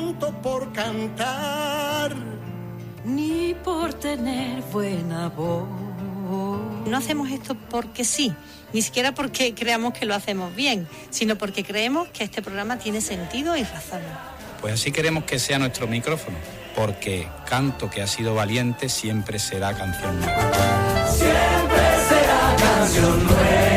canto por cantar, ni por tener buena voz. No hacemos esto porque sí, ni siquiera porque creamos que lo hacemos bien, sino porque creemos que este programa tiene sentido y razón. Pues así queremos que sea nuestro micrófono, porque canto que ha sido valiente siempre será canción nueva. siempre será canción nueva.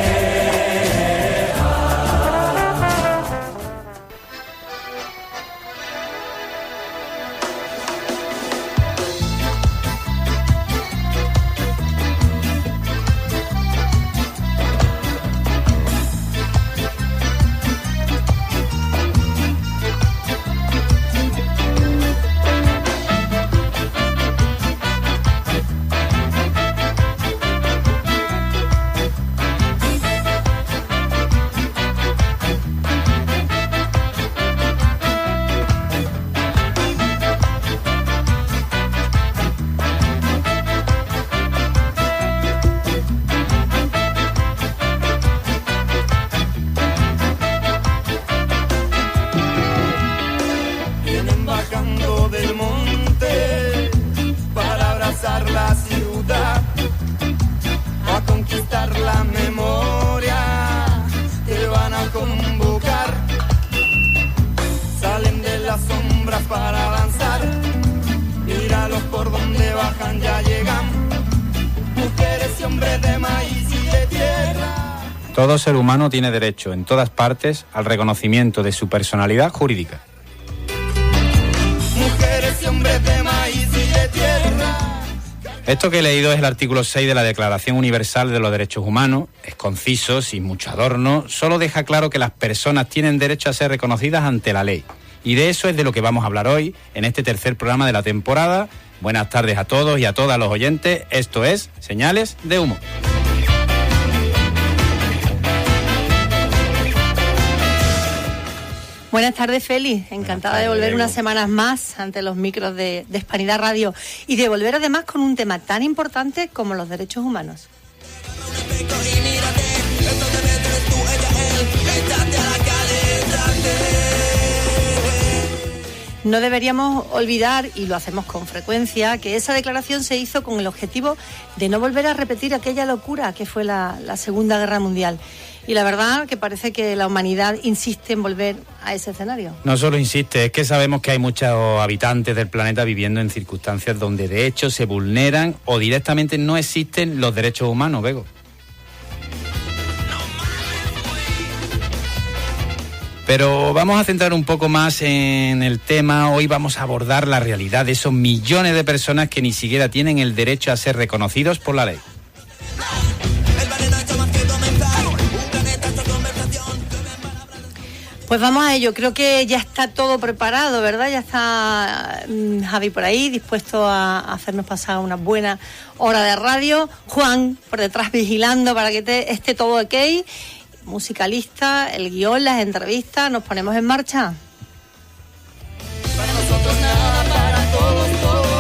Todo ser humano tiene derecho, en todas partes, al reconocimiento de su personalidad jurídica. Mujeres y hombres de maíz y de tierra. Esto que he leído es el artículo 6 de la Declaración Universal de los Derechos Humanos. Es conciso, sin mucho adorno, solo deja claro que las personas tienen derecho a ser reconocidas ante la ley. Y de eso es de lo que vamos a hablar hoy, en este tercer programa de la temporada. Buenas tardes a todos y a todas los oyentes. Esto es Señales de Humo. Buenas tardes, Félix. Encantada de volver unas semanas más ante los micros de Hispanidad Radio y de volver además con un tema tan importante como los derechos humanos. No deberíamos olvidar, y lo hacemos con frecuencia, que esa declaración se hizo con el objetivo de no volver a repetir aquella locura que fue la Segunda Guerra Mundial. Y la verdad que parece que la humanidad insiste en volver a ese escenario. No solo insiste, es que sabemos que hay muchos habitantes del planeta viviendo en circunstancias donde de hecho se vulneran o directamente no existen los derechos humanos, Bego. Pero vamos a centrar un poco más en el tema. Hoy vamos a abordar la realidad de esos millones de personas que ni siquiera tienen el derecho a ser reconocidos por la ley. Pues vamos a ello, creo que ya está todo preparado, ¿verdad? Ya está Javi por ahí, dispuesto a hacernos pasar una buena hora de radio. Juan, por detrás vigilando para que esté todo ok. Musicalista, el guión, las entrevistas, ¿nos ponemos en marcha? Para nosotros nada, para todos, todos.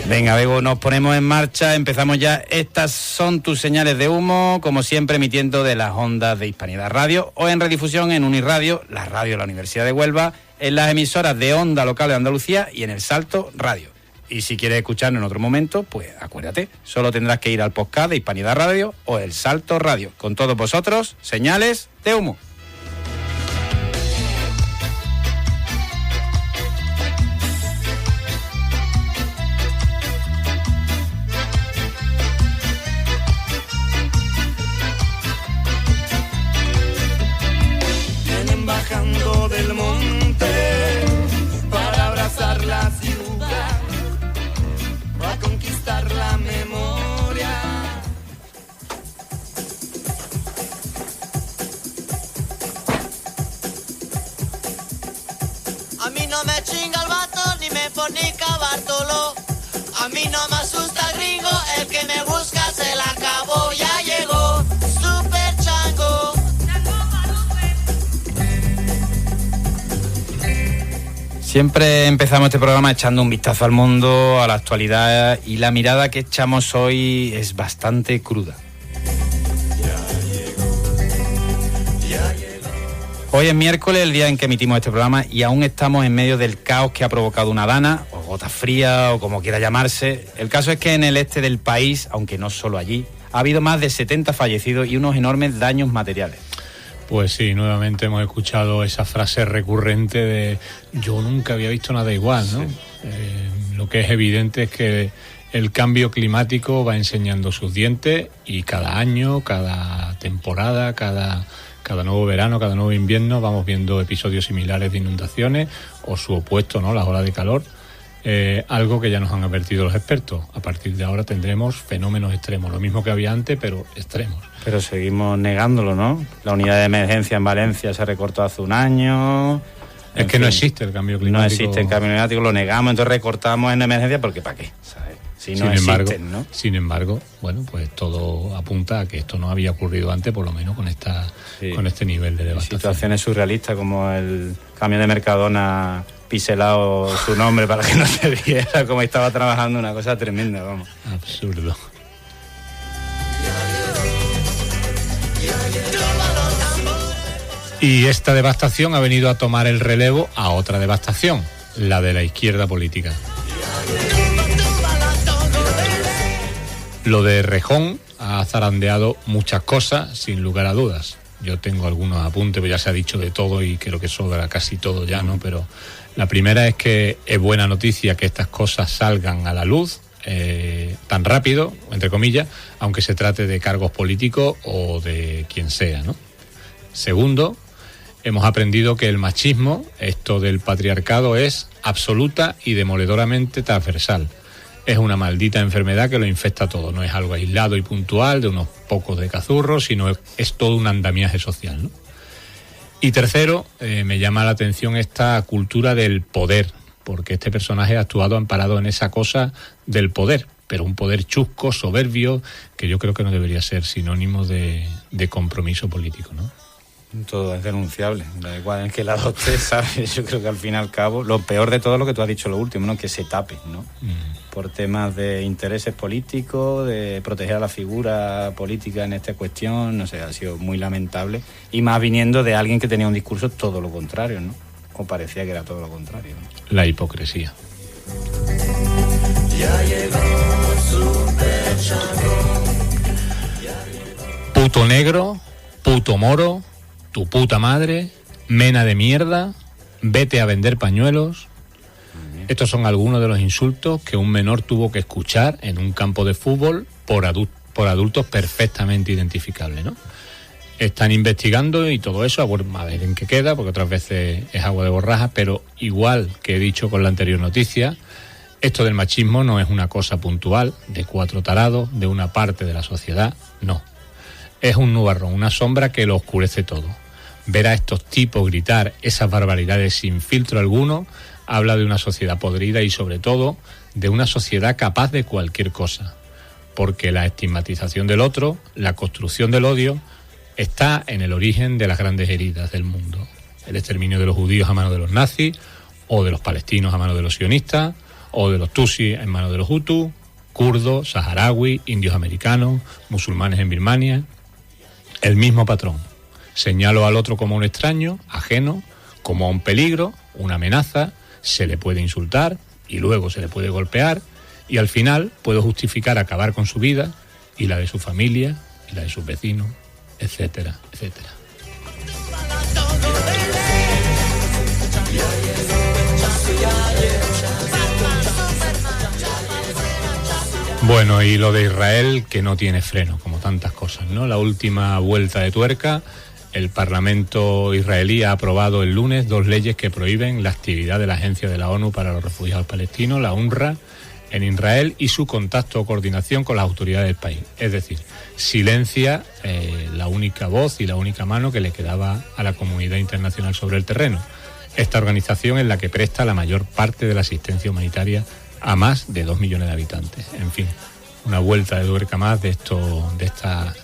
Venga, Bego, nos ponemos en marcha, empezamos ya. Estas son tus señales de humo, como siempre emitiendo de las ondas de Hispanidad Radio o en redifusión en Uniradio, la radio de la Universidad de Huelva, en las emisoras de Onda Local de Andalucía y en El Salto Radio. Y si quieres escucharnos en otro momento, pues acuérdate, solo tendrás que ir al podcast de Hispanidad Radio o El Salto Radio. Con todos vosotros, señales de humo. Bajando del monte para abrazar la ciudad, a conquistar la memoria. A mí no me chinga el vato ni me fornica Bartolo. A mí no me asusta gringo, el que me busca se la acabó, ya llegó. Super chango. Siempre empezamos este programa echando un vistazo al mundo, a la actualidad, y la mirada que echamos hoy es bastante cruda. Hoy es miércoles, el día en que emitimos este programa, y aún estamos en medio del caos que ha provocado una dana, o gota fría, o como quiera llamarse. El caso es que en el este del país, aunque no solo allí, ha habido más de 70 fallecidos y unos enormes daños materiales. Pues sí, nuevamente hemos escuchado esa frase recurrente de yo nunca había visto nada igual, ¿no? Sí. Lo que es evidente es que el cambio climático va enseñando sus dientes y cada año, cada temporada, cada nuevo verano, cada nuevo invierno vamos viendo episodios similares de inundaciones o su opuesto, ¿no? Las olas de calor. Algo que ya nos han advertido los expertos. A partir de ahora tendremos fenómenos extremos, lo mismo que había antes, pero extremos. Pero seguimos negándolo, ¿no? La unidad de emergencia en Valencia se recortó hace un año. Es que no existe el cambio climático. No existe el cambio climático, lo negamos, entonces recortamos en emergencia porque ¿para qué? ¿Sabes? Si no existen, ¿no? Sin embargo, bueno, pues todo apunta a que esto no había ocurrido antes, por lo menos con este nivel de devastación. Situaciones surrealistas como el cambio de Mercadona piselado su nombre para que no se viera cómo estaba trabajando, una cosa tremenda, vamos. Absurdo. Y esta devastación ha venido a tomar el relevo a otra devastación, la de la izquierda política. Lo de Rejón ha zarandeado muchas cosas, sin lugar a dudas. Yo tengo algunos apuntes, pero ya se ha dicho de todo y creo que sobra casi todo ya, ¿no? Pero la primera es que es buena noticia que estas cosas salgan a la luz tan rápido, entre comillas, aunque se trate de cargos políticos o de quien sea, ¿no? Segundo, hemos aprendido que el machismo, esto del patriarcado, es absoluta y demoledoramente transversal. Es una maldita enfermedad que lo infecta todo, no es algo aislado y puntual de unos pocos de cazurros, sino es todo un andamiaje social, ¿no? Y tercero, me llama la atención esta cultura del poder, porque este personaje ha actuado amparado en esa cosa del poder, pero un poder chusco, soberbio, que yo creo que no debería ser sinónimo de compromiso político, ¿no? Todo es denunciable, da igual en qué lado estés, ¿sabes? Yo creo que al fin y al cabo, lo peor de todo es lo que tú has dicho lo último, ¿no? Que se tape, ¿no? Por temas de intereses políticos, de proteger a la figura política en esta cuestión, no sé, ha sido muy lamentable. Y más viniendo de alguien que tenía un discurso todo lo contrario, ¿no? O parecía que era todo lo contrario, ¿no? La hipocresía. Ya llegó Puto negro, puto moro, tu puta madre, mena de mierda, vete a vender pañuelos. Estos son algunos de los insultos que un menor tuvo que escuchar en un campo de fútbol por adultos perfectamente identificables, ¿no? Están investigando y todo eso, a ver en qué queda, porque otras veces es agua de borraja, pero igual que he dicho con la anterior noticia, esto del machismo no es una cosa puntual de 4 tarados de una parte de la sociedad, no. Es un nubarrón, una sombra que lo oscurece todo. Ver a estos tipos gritar esas barbaridades sin filtro alguno habla de una sociedad podrida y sobre todo de una sociedad capaz de cualquier cosa. Porque la estigmatización del otro, la construcción del odio, está en el origen de las grandes heridas del mundo. El exterminio de los judíos a manos de los nazis, o de los palestinos a manos de los sionistas, o de los tutsis en manos de los hutus, kurdos, saharauis, indios americanos, musulmanes en Birmania. El mismo patrón. Señalo al otro como un extraño, ajeno, como a un peligro, una amenaza, se le puede insultar y luego se le puede golpear y al final puedo justificar acabar con su vida y la de su familia y la de sus vecinos, etcétera, etcétera. Bueno, y lo de Israel, que no tiene freno, como tantas cosas, ¿no? La última vuelta de tuerca, el Parlamento israelí ha aprobado el lunes 2 leyes que prohíben la actividad de la Agencia de la ONU para los Refugiados Palestinos, la UNRWA, en Israel y su contacto o coordinación con las autoridades del país. Es decir, silencia la única voz y la única mano que le quedaba a la comunidad internacional sobre el terreno. Esta organización es la que presta la mayor parte de la asistencia humanitaria a más de 2 millones de habitantes. En fin, una vuelta de tuerca más de este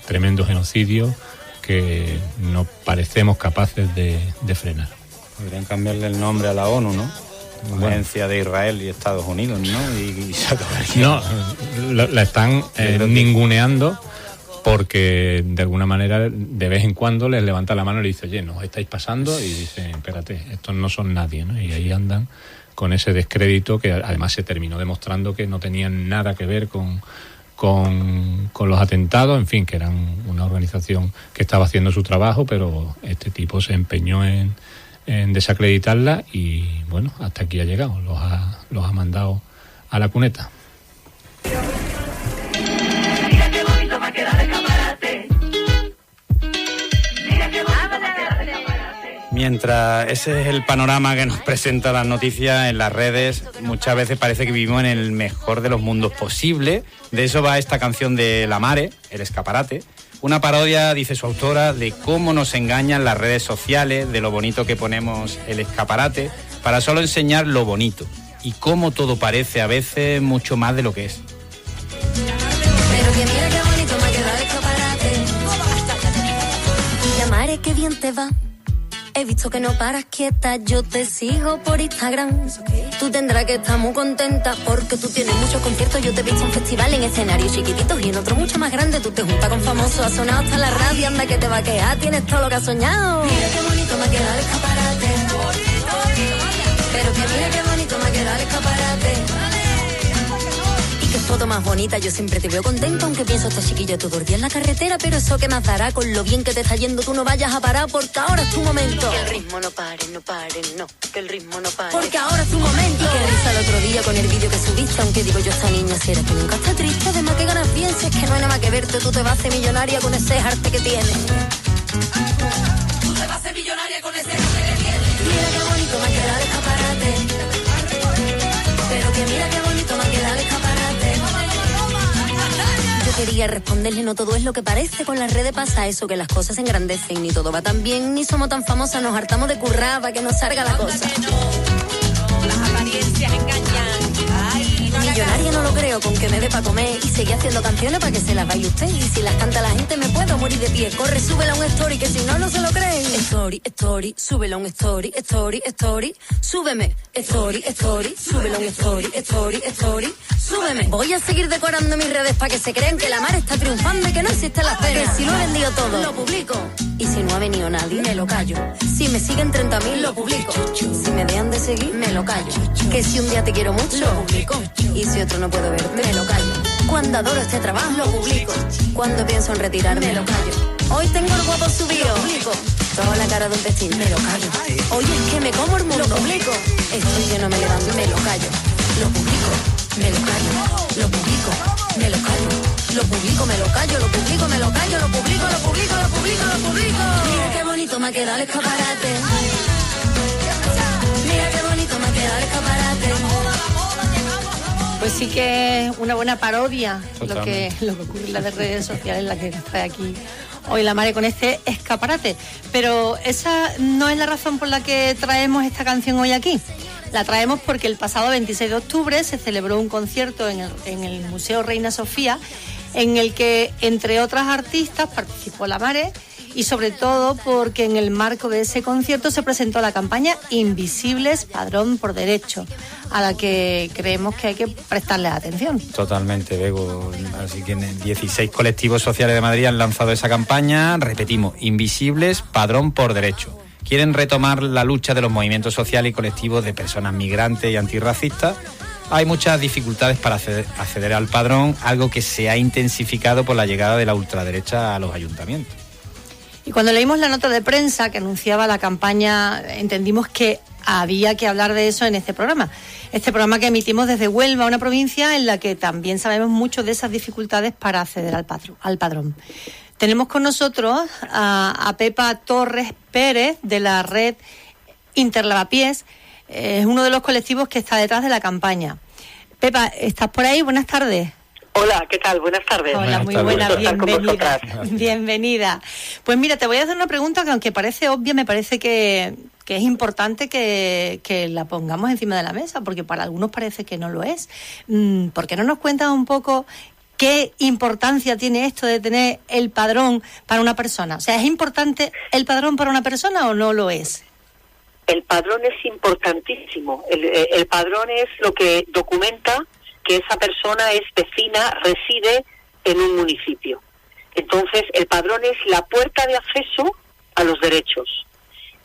tremendo genocidio que no parecemos capaces de frenar. Podrían cambiarle el nombre a la ONU, ¿no? Bueno. Agencia de Israel y Estados Unidos, ¿no? Y se acabaría. No, la están ninguneando porque de alguna manera de vez en cuando les levanta la mano y le dice, oye, nos estáis pasando, y dicen, espérate, estos no son nadie, ¿no? Y ahí andan con ese descrédito que además se terminó demostrando que no tenían nada que ver con los atentados, en fin, que eran una organización que estaba haciendo su trabajo, pero este tipo se empeñó en desacreditarla y bueno, hasta aquí ha llegado, los ha mandado a la cuneta. Mira qué bonito va a quedar el escaparate. Mira qué bonito va a quedar el escaparate. Mientras ese es el panorama que nos presenta las noticias en las redes, muchas veces parece que vivimos en el mejor de los mundos posible. De eso va esta canción de La Mare, El Escaparate. Una parodia, dice su autora, de cómo nos engañan las redes sociales, de lo bonito que ponemos el escaparate, para solo enseñar lo bonito. Y cómo todo parece a veces mucho más de lo que es. Pero que mira qué bonito me queda el escaparate. La Mare, qué bien te va. He visto que no paras quieta, yo te sigo por Instagram. Tú tendrás que estar muy contenta porque tú tienes muchos conciertos. Yo te he visto en festivales, en escenarios chiquititos y en otro mucho más grande. Tú te juntas con famosos, has sonado hasta la radio, anda que te va a quedar, tienes todo lo que has soñado. Mira qué bonito me queda el escaparate. Pero que mira qué bonito me queda el escaparate. Y qué foto más bonita, yo siempre te veo contenta, aunque pienso esta chiquilla todo el día en la carretera, pero eso que más dará con lo bien que te está yendo, tú no vayas a parar porque ahora es tu momento. Que el ritmo no pare, no pare, no, que el ritmo no pare. Porque ahora es tu momento. Y qué risa el otro día con el vídeo que subiste, aunque digo yo esta niña si era que nunca está triste, además que ganas bien, si es que no hay nada más que verte, tú te vas a hacer millonaria con ese arte que tienes. Tú te vas a hacer millonaria con ese arte que tienes. Mira qué bonito me queda el escaparate. Pero que mira qué bonito me queda el escaparate. Yo quería responderle, no todo es lo que parece, con las redes pasa eso, que las cosas se engrandecen, ni todo va tan bien, ni somos tan famosas, nos hartamos de currar para que nos salga la cosa. Las apariencias engañan. Ay, no millonaria no lo creo, con que me dé pa' comer y seguir haciendo canciones para que se las vaya usted. Y si las canta la gente me puedo morir de pie. Corre, súbela a un story, que si no, no se lo creen. Story, story, súbela a un story, story, story. Súbeme, story, story, súbela a un story, story, story. Súbeme. Voy a seguir decorando mis redes para que se crean que la Mare está triunfando y que no existe la pena. Que si lo he vendido todo, lo publico. Y si no ha venido nadie, me lo callo. Si me siguen 30.000, lo publico. Si me dejan de seguir, me lo callo. Que si un día te quiero mucho, lo publico. Y si otro no puedo verte, me lo callo. Cuando adoro este trabajo, lo publico. Cuando pienso en retirarme, me lo callo. Hoy tengo el guapo subido, lo publico. Toda la cara de un pestín, me lo callo. Hoy es que me como el mundo, lo publico. Estoy que no me levanto, me lo callo. Lo publico, me lo callo. Lo publico, me lo callo. Lo publico, me lo callo, lo publico, me lo callo, lo publico, lo publico, lo publico, lo publico. Mira qué bonito me ha quedado el escaparate. Mira qué bonito me ha quedado el escaparate. Pues sí que es una buena parodia lo que Totalmente. ocurre en las redes sociales, la que trae aquí hoy la Mare con este escaparate. Pero esa no es la razón por la que traemos esta canción hoy aquí. La traemos porque el pasado 26 de octubre se celebró un concierto en el Museo Reina Sofía, en el que, entre otras artistas, participó la Mare, y sobre todo porque en el marco de ese concierto se presentó la campaña Invisibles, Padrón por Derecho, a la que creemos que hay que prestarle atención. Totalmente, Bego. Así que 16 colectivos sociales de Madrid han lanzado esa campaña. Repetimos, Invisibles, Padrón por Derecho. Quieren retomar la lucha de los movimientos sociales y colectivos de personas migrantes y antirracistas. Hay muchas dificultades para acceder al padrón, algo que se ha intensificado por la llegada de la ultraderecha a los ayuntamientos. Y cuando leímos la nota de prensa que anunciaba la campaña, entendimos que había que hablar de eso en este programa. Este programa que emitimos desde Huelva, una provincia en la que también sabemos mucho de esas dificultades para acceder al padrón. Tenemos con nosotros a Pepa Torres Pérez, de la red Interlavapiés. Es uno de los colectivos que está detrás de la campaña. Pepa, ¿estás por ahí? Buenas tardes. Hola, ¿qué tal? Buenas tardes. Hola, muy Buenas buena, tardes. bienvenida. Bienvenida. Pues mira, te voy a hacer una pregunta que aunque parece obvia, me parece que es importante que la pongamos encima de la mesa, porque para algunos parece que no lo es. ¿Por qué no nos cuentas un poco qué importancia tiene esto de tener el padrón para una persona? O sea, ¿es importante el padrón para una persona o no lo es? El padrón es importantísimo. El padrón es lo que documenta que esa persona es vecina, reside en un municipio. Entonces, el padrón es la puerta de acceso a los derechos.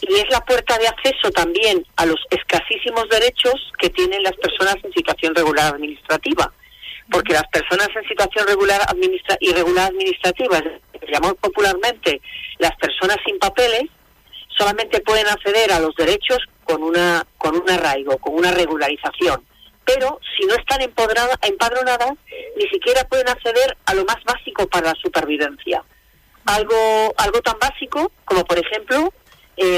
Y es la puerta de acceso también a los escasísimos derechos que tienen las personas en situación regular administrativa. Porque las personas en situación irregular administrativa, que llamamos popularmente las personas sin papeles, solamente pueden acceder a los derechos con un arraigo, con una regularización. Pero si no están empadronadas, ni siquiera pueden acceder a lo más básico para la supervivencia. Algo tan básico como, por ejemplo,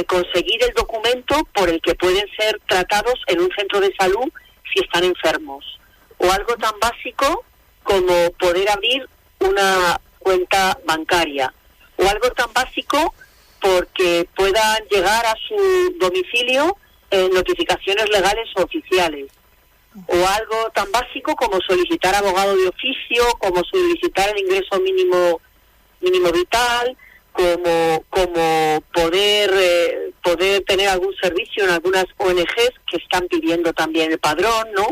conseguir el documento por el que pueden ser tratados en un centro de salud si están enfermos. O algo tan básico como poder abrir una cuenta bancaria. O algo tan básico porque puedan llegar a su domicilio notificaciones legales o oficiales. O algo tan básico como solicitar abogado de oficio, como solicitar el ingreso mínimo vital, como poder tener algún servicio en algunas ONGs que están pidiendo también el padrón, ¿no?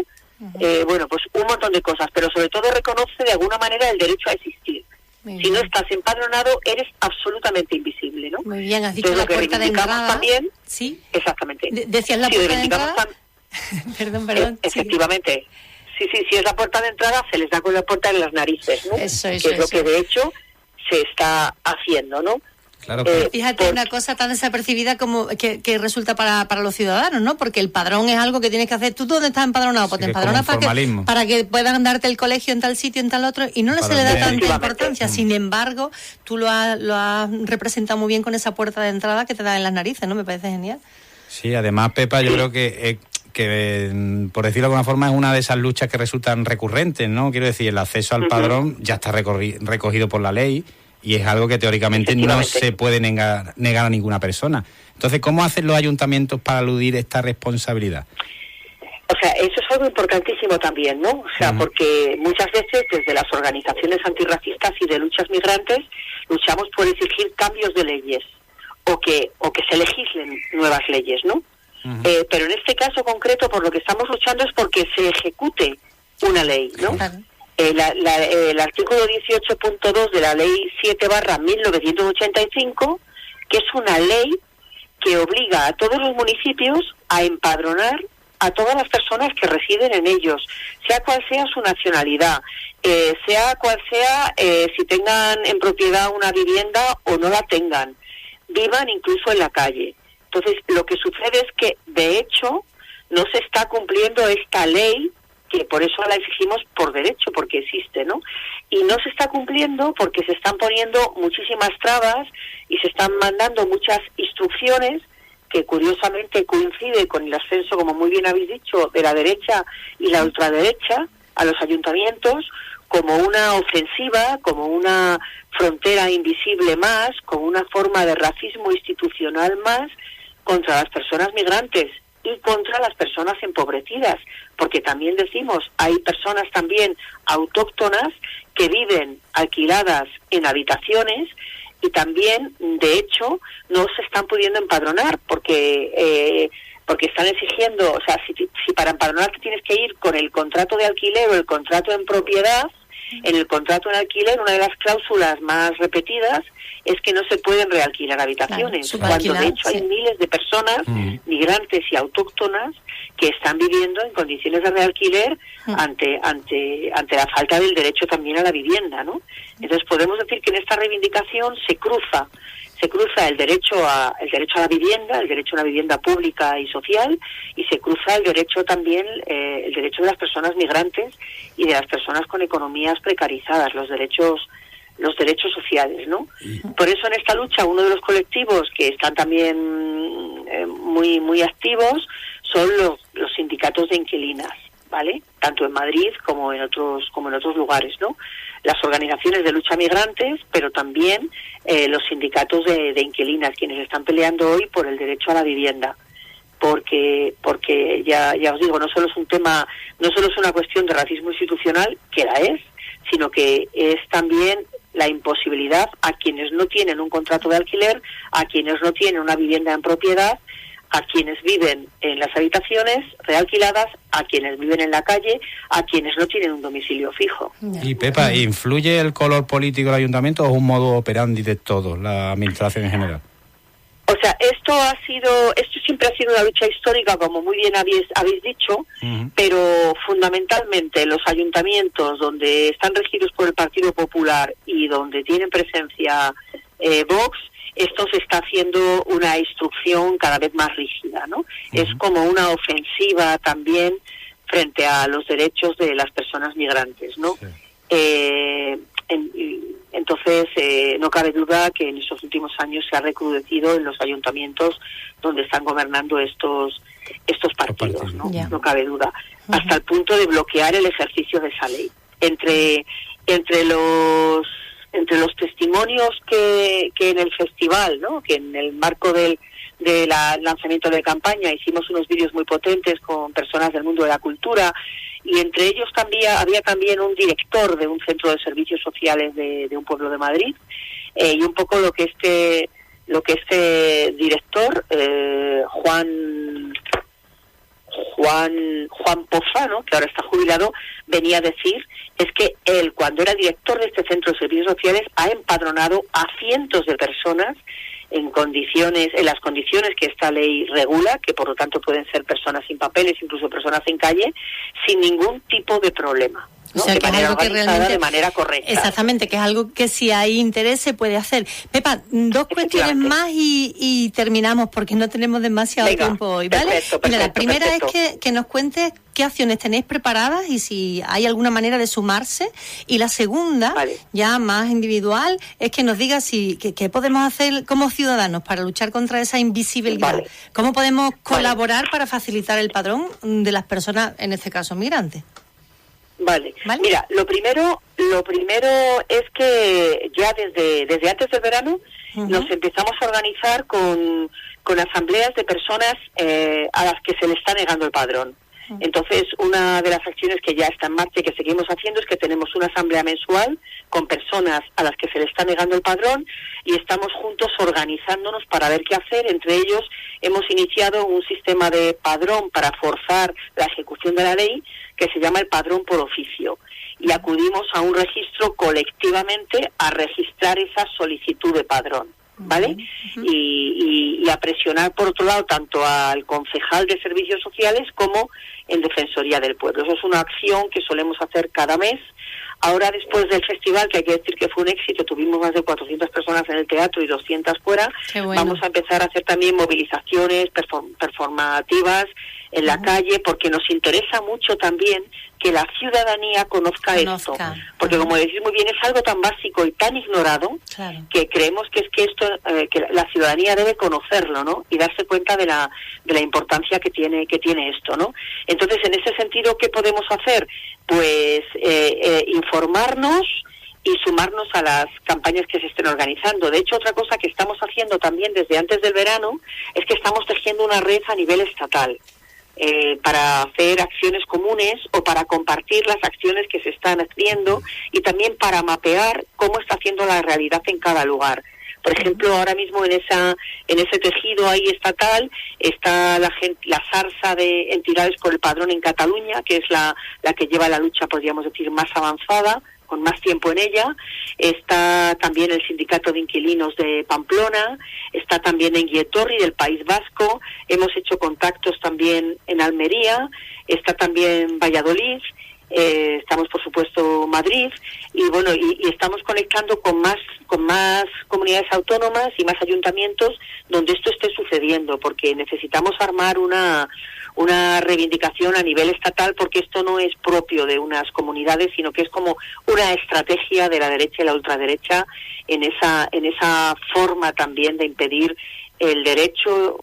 Bueno, pues un montón de cosas, pero sobre todo reconoce de alguna manera el derecho a existir. Si no estás empadronado, eres absolutamente invisible, ¿no? Muy bien, has dicho entonces, la puerta de entrada. También, sí. Exactamente. ¿Decías la puerta de entrada? Perdón. Efectivamente. Sí, es la puerta de entrada, se les da con la puerta en las narices, ¿no? Eso. Que es lo que de hecho se está haciendo, ¿no? Claro. Fíjate, una cosa tan desapercibida como que resulta para los ciudadanos, ¿no? Porque el padrón es algo que tienes que hacer. ¿Tú dónde estás empadronado? Pues te empadronas para que puedan darte el colegio en tal sitio, en tal otro, y no se le da tanta importancia. Sin embargo, tú lo has representado muy bien con esa puerta de entrada que te da en las narices, ¿no? Me parece genial. Sí, además, Pepa, yo creo que por decirlo de alguna forma, es una de esas luchas que resultan recurrentes, ¿no? Quiero decir, el acceso al padrón ya está recogido por la ley y es algo que teóricamente no se puede negar a ninguna persona. Entonces, ¿cómo hacen los ayuntamientos para eludir esta responsabilidad? O sea, eso es algo importantísimo también, ¿no? O sea, porque muchas veces desde las organizaciones antirracistas y de luchas migrantes luchamos por exigir cambios de leyes o que se legislen nuevas leyes, ¿no? Pero en este caso concreto, por lo que estamos luchando es porque se ejecute una ley, ¿no? El artículo 18.2 de la ley 7/1985, que es una ley que obliga a todos los municipios a empadronar a todas las personas que residen en ellos, sea cual sea su nacionalidad, sea cual sea si tengan en propiedad una vivienda o no la tengan, vivan incluso en la calle. Entonces, lo que sucede es que, de hecho, no se está cumpliendo esta ley, que por eso la exigimos por derecho, porque existe, ¿no? Y no se está cumpliendo porque se están poniendo muchísimas trabas y se están mandando muchas instrucciones que curiosamente coincide con el ascenso, como muy bien habéis dicho, de la derecha y la ultraderecha a los ayuntamientos, como una ofensiva, como una frontera invisible más, como una forma de racismo institucional más contra las personas migrantes y contra las personas empobrecidas, porque también decimos, hay personas también autóctonas que viven alquiladas en habitaciones y también, de hecho, no se están pudiendo empadronar porque están exigiendo, o sea, si para empadronarte tienes que ir con el contrato de alquiler o el contrato en propiedad. En el contrato en alquiler, una de las cláusulas más repetidas es que no se pueden realquilar habitaciones, cuando de hecho hay miles de personas migrantes y autóctonas que están viviendo en condiciones de realquiler ante la falta del derecho también a la vivienda, ¿no? Entonces podemos decir que en esta reivindicación se cruza el derecho a la vivienda, el derecho a una vivienda pública y social, y se cruza el derecho también, el derecho de las personas migrantes y de las personas con economías precarizadas, los derechos sociales, ¿no? Por eso en esta lucha uno de los colectivos que están también muy activos son los sindicatos de inquilinas, ¿vale? Tanto en Madrid como en otros lugares, ¿no? Las organizaciones de lucha migrantes, pero también los sindicatos de inquilinas, quienes están peleando hoy por el derecho a la vivienda, porque ya os digo, no solo es una cuestión de racismo institucional, que la es, sino que es también la imposibilidad a quienes no tienen un contrato de alquiler, a quienes no tienen una vivienda en propiedad, a quienes viven en las habitaciones realquiladas, a quienes viven en la calle, a quienes no tienen un domicilio fijo. Y Pepa, ¿influye el color político del ayuntamiento o es un modo operandi de todo, la administración en general? O sea, esto siempre ha sido una lucha histórica, como muy bien habéis dicho, pero fundamentalmente los ayuntamientos donde están regidos por el Partido Popular y donde tienen presencia Vox, esto se está haciendo una instrucción cada vez más rígida, ¿no? Es como una ofensiva también frente a los derechos de las personas migrantes, ¿no? Sí. Entonces, no cabe duda que en estos últimos años se ha recrudecido en los ayuntamientos donde están gobernando estos partidos, ¿no? Yeah. No cabe duda. Hasta el punto de bloquear el ejercicio de esa ley. Entre los testimonios que en el festival, ¿no? Que en el marco del lanzamiento de campaña hicimos unos vídeos muy potentes con personas del mundo de la cultura, y entre ellos había también un director de un centro de servicios sociales de un pueblo de Madrid, y un poco lo que este director, Juan Poza, ¿no? Que ahora está jubilado, venía a decir, es que él, cuando era director de este centro de servicios sociales, ha empadronado a cientos de personas en las condiciones que esta ley regula, que por lo tanto pueden ser personas sin papeles, incluso personas en calle, sin ningún tipo de problema, ¿no? O sea, de que es manera algo que organizada, realmente, de manera correcta. Exactamente, que es algo que si hay interés se puede hacer. Pepa, dos cuestiones más y terminamos, porque no tenemos demasiado tiempo hoy, ¿vale? Perfecto, Mira, la primera es que nos cuentes qué acciones tenéis preparadas y si hay alguna manera de sumarse. Y la segunda, ya más individual, es que nos digas qué podemos hacer como ciudadanos para luchar contra esa invisibilidad. ¿Cómo podemos colaborar para facilitar el padrón de las personas, en este caso migrantes? Vale. Mira, lo primero es que ya desde antes del verano nos empezamos a organizar con asambleas de personas a las que se le está negando el padrón. Entonces, una de las acciones que ya está en marcha y que seguimos haciendo es que tenemos una asamblea mensual con personas a las que se le está negando el padrón y estamos juntos organizándonos para ver qué hacer. Entre ellos, hemos iniciado un sistema de padrón para forzar la ejecución de la ley que se llama el padrón por oficio. Y acudimos a un registro colectivamente a registrar esa solicitud de padrón, ¿vale? Y a presionar, por otro lado, tanto al concejal de Servicios Sociales como en Defensoría del Pueblo. Eso es una acción que solemos hacer cada mes. Ahora, después del festival, que hay que decir que fue un éxito, tuvimos más de 400 personas en el teatro y 200 fuera, vamos a empezar a hacer también movilizaciones performativas en la calle, porque nos interesa mucho también que la ciudadanía conozca esto, porque como decís muy bien, es algo tan básico y tan ignorado, que creemos que que la ciudadanía debe conocerlo, ¿no? Y darse cuenta de la importancia que tiene esto, ¿no? Entonces, en ese sentido, ¿qué podemos hacer? Pues informarnos y sumarnos a las campañas que se estén organizando. De hecho, otra cosa que estamos haciendo también desde antes del verano es que estamos tejiendo una red a nivel estatal para hacer acciones comunes o para compartir las acciones que se están haciendo y también para mapear cómo está haciendo la realidad en cada lugar. Por ejemplo, ahora mismo en ese tejido ahí estatal está la sarsa de entidades por el padrón en Cataluña, que es la que lleva la lucha, podríamos decir, más avanzada, con más tiempo en ella. Está también el Sindicato de Inquilinos de Pamplona, está también en Guietorri del País Vasco, hemos hecho contactos también en Almería, está también Valladolid, estamos por supuesto Madrid, y bueno, y estamos conectando con más comunidades autónomas y más ayuntamientos donde esto esté sucediendo, porque necesitamos armar una reivindicación a nivel estatal, porque esto no es propio de unas comunidades, sino que es como una estrategia de la derecha y la ultraderecha en esa forma también de impedir el derecho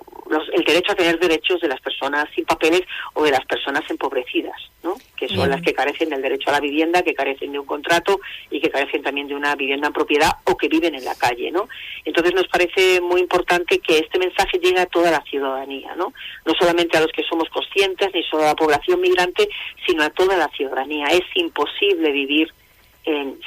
a tener derechos de las personas sin papeles o de las personas empobrecidas, ¿no? Que son las que carecen del derecho a la vivienda, que carecen de un contrato y que carecen también de una vivienda en propiedad o que viven en la calle, ¿no? Entonces nos parece muy importante que este mensaje llegue a toda la ciudadanía, ¿no? No solamente a los que somos conscientes, ni solo a la población migrante, sino a toda la ciudadanía. Es imposible vivir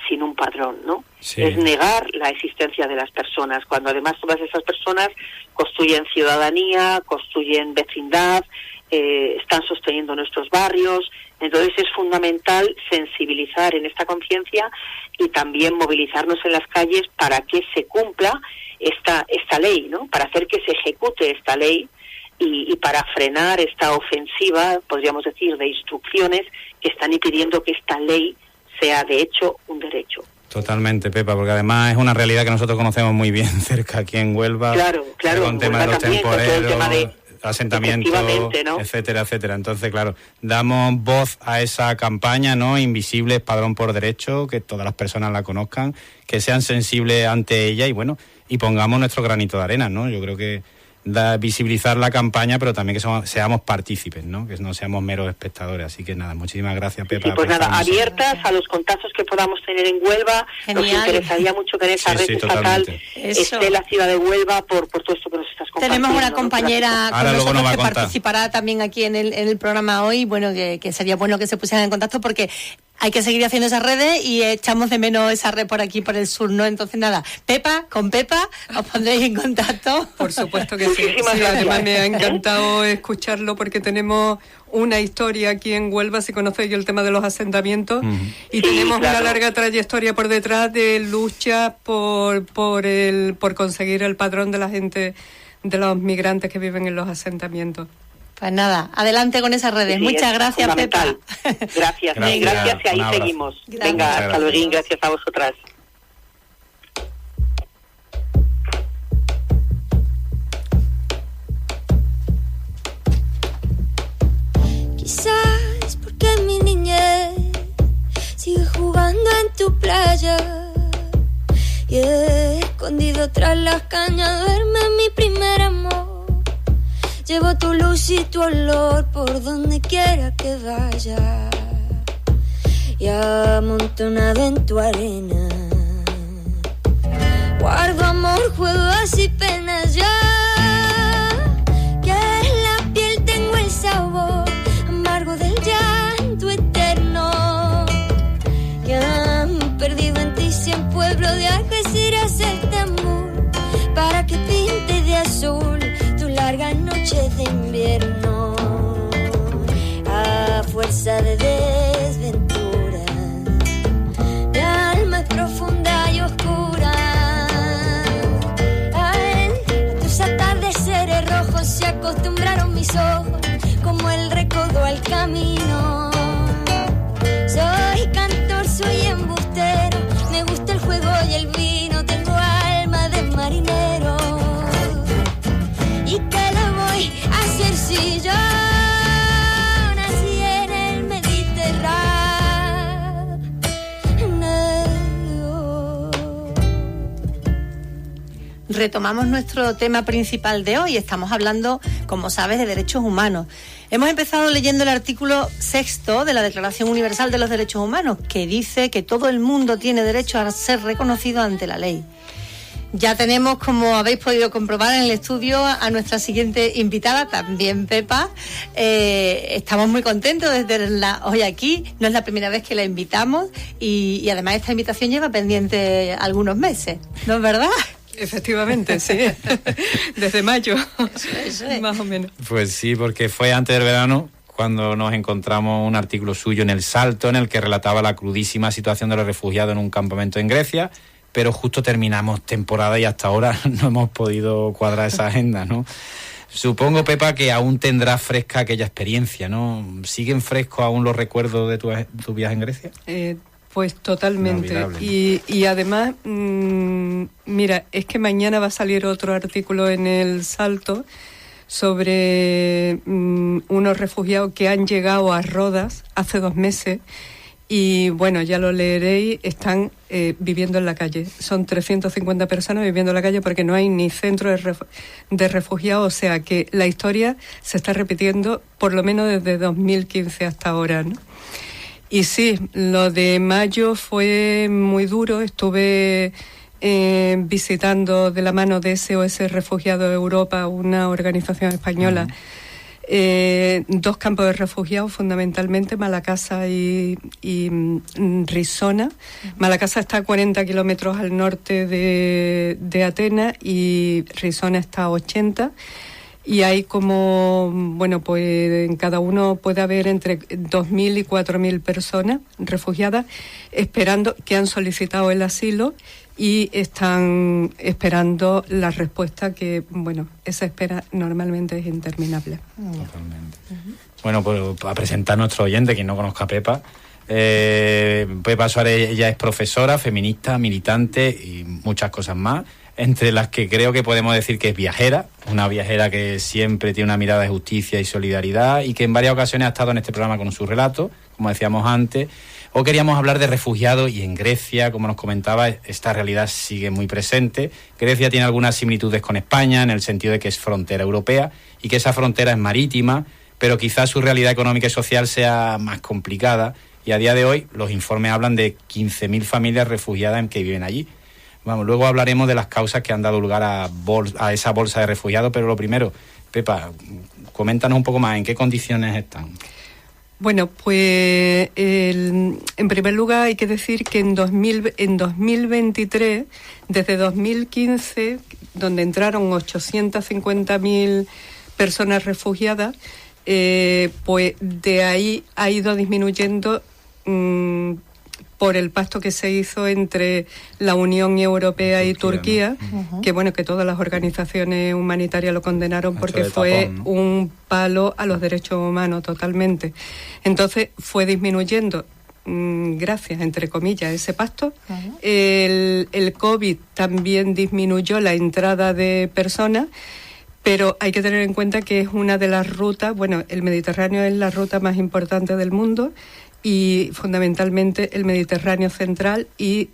sin un padrón, ¿no? Sí. Es negar la existencia de las personas, cuando además todas esas personas construyen ciudadanía, construyen vecindad, están sosteniendo nuestros barrios. Entonces es fundamental sensibilizar en esta conciencia y también movilizarnos en las calles para que se cumpla esta ley, ¿no? Para hacer que se ejecute esta ley y para frenar esta ofensiva, podríamos decir, de instrucciones que están impidiendo que esta ley sea de hecho un derecho. Totalmente, Pepa, porque además es una realidad que nosotros conocemos muy bien cerca aquí en Huelva. Claro, con tema de los también, temporeros, asentamientos, ¿no? etcétera, etcétera. Entonces, claro, damos voz a esa campaña, ¿no? Invisible, Padrón por Derecho, que todas las personas la conozcan, que sean sensibles ante ella y bueno, y pongamos nuestro granito de arena, ¿no? Yo creo que visibilizar la campaña, pero también que seamos partícipes, ¿no? Que no seamos meros espectadores. Así que nada, muchísimas gracias, Pepa. Sí, pues nada, abiertas a los contactos que podamos tener en Huelva. Genial. Nos interesaría mucho que en esa red estatal esté la ciudad de Huelva por todo esto que nos estás compartiendo. Tenemos una compañera con nosotros que contar. participará también aquí en el programa hoy. Bueno, que sería bueno que se pusieran en contacto porque hay que seguir haciendo esas redes y echamos de menos esa red por aquí, por el sur, ¿no? Entonces, nada, con Pepa os pondréis en contacto. Por supuesto que sí. Muchísimas gracias. Además me ha encantado escucharlo porque tenemos una historia aquí en Huelva, si conocéis el tema de los asentamientos, y tenemos una larga trayectoria por detrás de lucha por conseguir el padrón de la gente, de los migrantes que viven en los asentamientos. Pues nada, adelante con esas redes. Sí, muchas gracias, Pepa. Gracias y ahí seguimos. Gracias. Venga, hasta luego, gracias a vosotras. Quizás porque mi niñez sigue jugando en tu playa y escondido tras las cañas duerme mi primer amor. Llevo tu luz y tu olor por donde quiera que vaya y amontonado en tu arena guardo amor, juegos y penas ya, que en la piel tengo el sabor amargo del llanto eterno, que han perdido en ti 100 pueblos de Algeciras el tambor para que pinte de azul largas noches de invierno a fuerza de desventura, de alma es profunda y oscura. A tus atardeceres rojos se acostumbraron mis ojos como el recodo al camino. Soy cantor, soy embustero, me gusta el juego y el vino, tengo alma de marinero. ¿Y qué le voy a hacer si yo nací en el Mediterráneo? Retomamos nuestro tema principal de hoy. Estamos hablando, como sabes, de derechos humanos. Hemos empezado leyendo el artículo 6 de la Declaración Universal de los Derechos Humanos, que dice que todo el mundo tiene derecho a ser reconocido ante la ley. Ya tenemos, como habéis podido comprobar en el estudio, a nuestra siguiente invitada, también Pepa. Estamos muy contentos de tenerla hoy aquí. No es la primera vez que la invitamos y además esta invitación lleva pendiente algunos meses, ¿no es verdad? Efectivamente, sí. Desde mayo, eso es. más o menos. Pues sí, porque fue antes del verano cuando nos encontramos un artículo suyo en El Salto en el que relataba la crudísima situación de los refugiados en un campamento en Grecia. Pero justo terminamos temporada y hasta ahora no hemos podido cuadrar esa agenda, ¿no? Supongo, Pepa, que aún tendrás fresca aquella experiencia, ¿no? ¿Siguen frescos aún los recuerdos de tu viaje en Grecia? Pues totalmente. Y además, mira, es que mañana va a salir otro artículo en El Salto sobre unos refugiados que han llegado a Rodas hace 2 meses. Y bueno, ya lo leeréis, están viviendo en la calle. Son 350 personas viviendo en la calle porque no hay ni centro de refugiados. O sea que la historia se está repitiendo por lo menos desde 2015 hasta ahora, ¿no? Y sí, lo de mayo fue muy duro. Estuve visitando de la mano de SOS Refugiados Europa, una organización española, 2 campos de refugiados, fundamentalmente Malacasa y Risona. Malacasa está a 40 kilómetros al norte de Atenas y Risona está a 80. Y hay como, bueno, pues en cada uno puede haber entre 2.000 y 4.000 personas refugiadas esperando, que han solicitado el asilo y están esperando la respuesta que, bueno, esa espera normalmente es interminable. Totalmente. Bueno, pues a presentar a nuestro oyente, quien no conozca a Pepa. Pepa Suárez, ella es profesora, feminista, militante y muchas cosas más, entre las que creo que podemos decir que es viajera, una viajera que siempre tiene una mirada de justicia y solidaridad y que en varias ocasiones ha estado en este programa con su relato, como decíamos antes. Hoy queríamos hablar de refugiados y en Grecia, como nos comentaba, esta realidad sigue muy presente. Grecia tiene algunas similitudes con España en el sentido de que es frontera europea y que esa frontera es marítima, pero quizás su realidad económica y social sea más complicada y a día de hoy los informes hablan de 15.000 familias refugiadas que viven allí. Vamos, luego hablaremos de las causas que han dado lugar a esa bolsa de refugiados, pero lo primero, Pepa, coméntanos un poco más en qué condiciones están. Bueno, pues en primer lugar hay que decir que en 2023, desde 2015, donde entraron 850.000 personas refugiadas, pues de ahí ha ido disminuyendo por el pacto que se hizo entre la Unión Europea y Turquía, ¿no? Que bueno, que todas las organizaciones humanitarias lo condenaron porque fue tapón, ¿no? Un palo a los derechos humanos totalmente. Entonces fue disminuyendo, gracias, entre comillas, a ese pacto. El COVID también disminuyó la entrada de personas, pero hay que tener en cuenta que es una de las rutas, bueno, el Mediterráneo es la ruta más importante del mundo, y fundamentalmente el Mediterráneo central y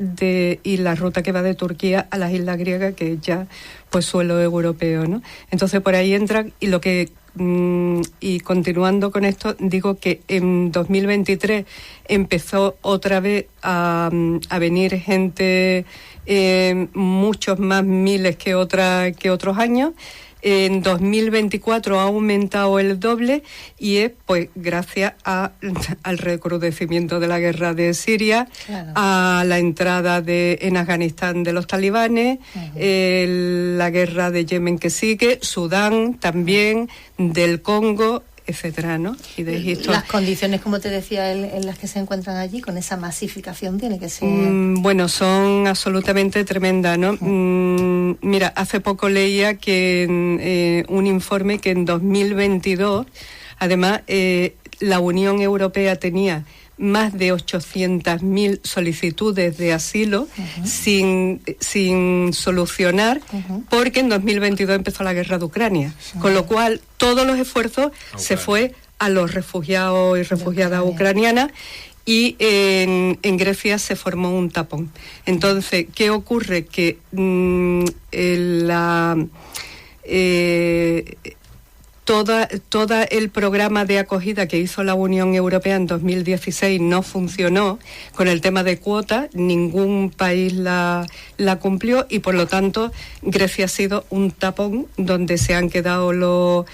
la ruta que va de Turquía a las islas griegas, que es ya pues suelo europeo, ¿no? Entonces por ahí entran y lo que y continuando con esto, digo que en 2023 empezó otra vez a venir gente, muchos más miles que otros años. En 2024 ha aumentado el doble y es pues gracias al recrudecimiento de la guerra de Siria, claro, a la entrada en Afganistán de los talibanes, la guerra de Yemen que sigue, Sudán también, del Congo, etcétera, ¿no? Y de Egipto. Las condiciones, como te decía, en las que se encuentran allí, con esa masificación, tiene que ser... Bueno, son absolutamente tremendas, ¿no? Mira, hace poco leía que un informe que en 2022, además, la Unión Europea tenía más de 800.000 solicitudes de asilo sin solucionar, porque en 2022 empezó la guerra de Ucrania, con lo cual todos los esfuerzos se fue a los refugiados y refugiadas ucranianas, y en Grecia se formó un tapón. Entonces, ¿qué ocurre? Que todo el programa de acogida que hizo la Unión Europea en 2016 no funcionó con el tema de cuotas, ningún país la cumplió y por lo tanto Grecia ha sido un tapón donde se han quedado los